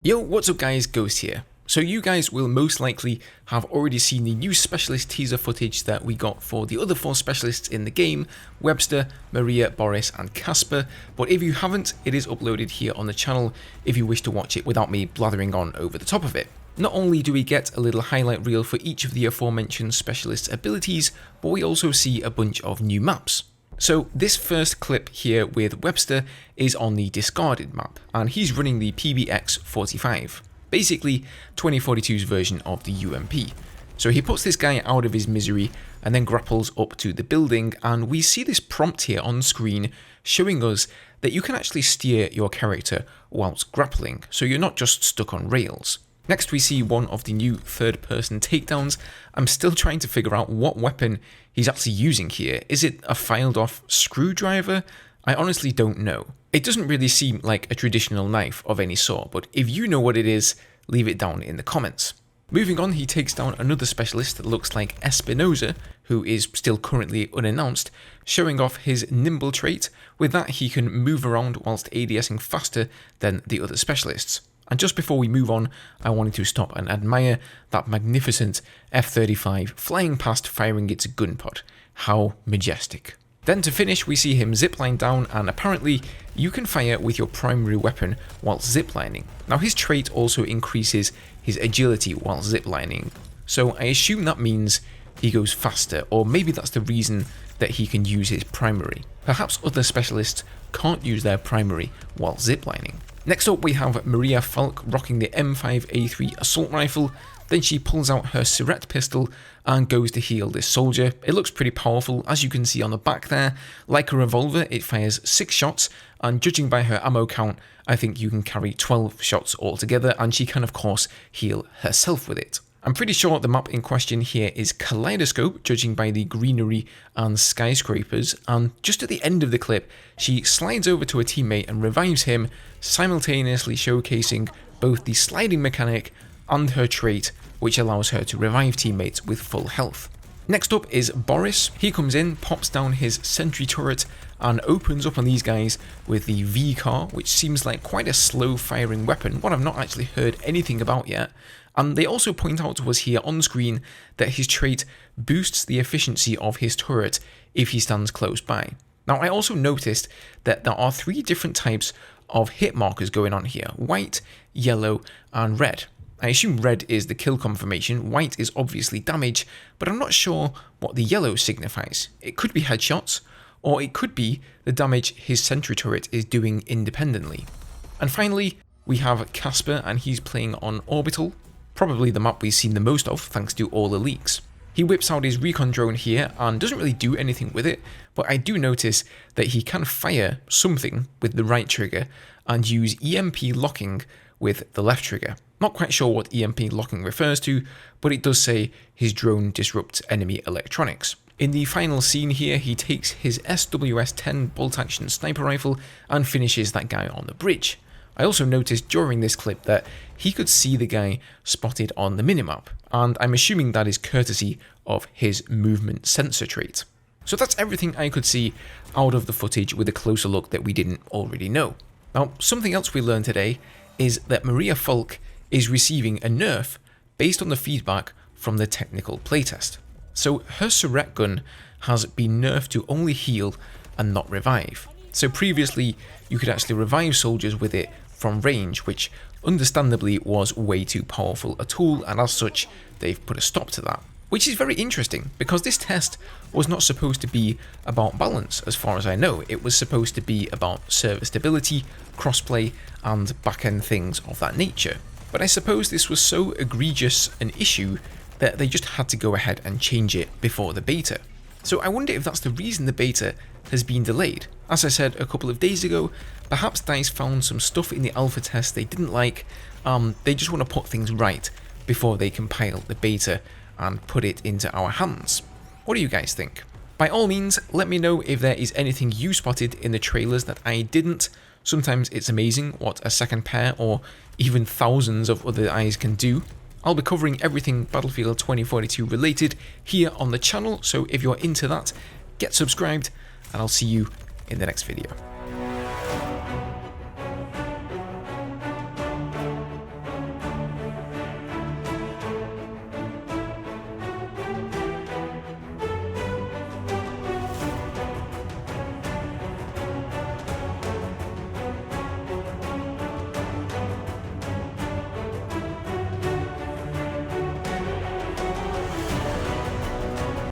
Yo, what's up guys, Ghost here. So you guys will most likely have already seen the new specialist teaser footage that we got for the other 4 specialists in the game, Webster, Maria, Boris and Casper, but if you haven't, it is uploaded here on the channel if you wish to watch it without me blathering on over the top of it. Not only do we get a little highlight reel for each of the aforementioned specialist abilities, but we also see a bunch of new maps. So this first clip here with Webster is on the discarded map, and he's running the PBX-45, basically 2042's version of the UMP. So he puts this guy out of his misery and then grapples up to the building, and we see this prompt here on screen showing us that you can actually steer your character whilst grappling, so you're not just stuck on rails. Next we see one of the new third-person takedowns. I'm still trying to figure out what weapon he's actually using here. Is it a filed-off screwdriver? I honestly don't know. It doesn't really seem like a traditional knife of any sort, but if you know what it is, leave it down in the comments. Moving on, he takes down another specialist that looks like Espinoza, who is still currently unannounced, showing off his Nimble Trait. With that, he can move around whilst ADSing faster than the other specialists. And just before we move on, I wanted to stop and admire that magnificent F-35 flying past firing its gun pod. How majestic. Then to finish, we see him zipline down, and apparently you can fire with your primary weapon whilst ziplining. Now his trait also increases his agility while ziplining, so I assume that means he goes faster, or maybe that's the reason that he can use his primary. Perhaps other specialists can't use their primary while ziplining. Next up we have Maria Falck rocking the M5A3 assault rifle, then she pulls out her Syrette pistol and goes to heal this soldier. It looks pretty powerful, as you can see on the back there. Like a revolver, it fires 6 shots, and judging by her ammo count, I think you can carry 12 shots altogether, and she can of course heal herself with it. I'm pretty sure the map in question here is Kaleidoscope, judging by the greenery and skyscrapers, and just at the end of the clip, she slides over to a teammate and revives him, simultaneously showcasing both the sliding mechanic and her trait, which allows her to revive teammates with full health. Next up is Boris. He comes in, pops down his Sentry turret, and opens up on these guys with the VCAR, which seems like quite a slow firing weapon, one I've not actually heard anything about yet. And they also point out to us here on screen that his trait boosts the efficiency of his turret if he stands close by. Now I also noticed that there are 3 different types of hit markers going on here: white, yellow, and red. I assume red is the kill confirmation, white is obviously damage, but I'm not sure what the yellow signifies. It could be headshots, or it could be the damage his Sentry turret is doing independently. And finally, we have Casper, and he's playing on Orbital, probably the map we've seen the most of thanks to all the leaks. He whips out his Recon Drone here and doesn't really do anything with it, but I do notice that he can fire something with the right trigger and use EMP locking with the left trigger. Not quite sure what EMP locking refers to, but it does say his drone disrupts enemy electronics. In the final scene here, he takes his SWS-10 bolt-action sniper rifle and finishes that guy on the bridge. I also noticed during this clip that he could see the guy spotted on the minimap, and I'm assuming that is courtesy of his movement sensor trait. So that's everything I could see out of the footage with a closer look that we didn't already know. Now, something else we learned today is that Maria Falck is receiving a nerf based on the feedback from the technical playtest. So her Syrette gun has been nerfed to only heal and not revive. So previously you could actually revive soldiers with it from range, which understandably was way too powerful a tool, and as such they've put a stop to that. Which is very interesting, because this test was not supposed to be about balance as far as I know. It was supposed to be about server stability, crossplay, and back-end things of that nature. But I suppose this was so egregious an issue that they just had to go ahead and change it before the beta. So I wonder if that's the reason the beta has been delayed. As I said a couple of days ago, perhaps DICE found some stuff in the alpha test they didn't like. They just want to put things right before they compile the beta and put it into our hands. What do you guys think? By all means, let me know if there is anything you spotted in the trailers that I didn't. Sometimes it's amazing what a second pair or even thousands of other eyes can do. I'll be covering everything Battlefield 2042 related here on the channel, so if you're into that, get subscribed, and I'll see you in the next video.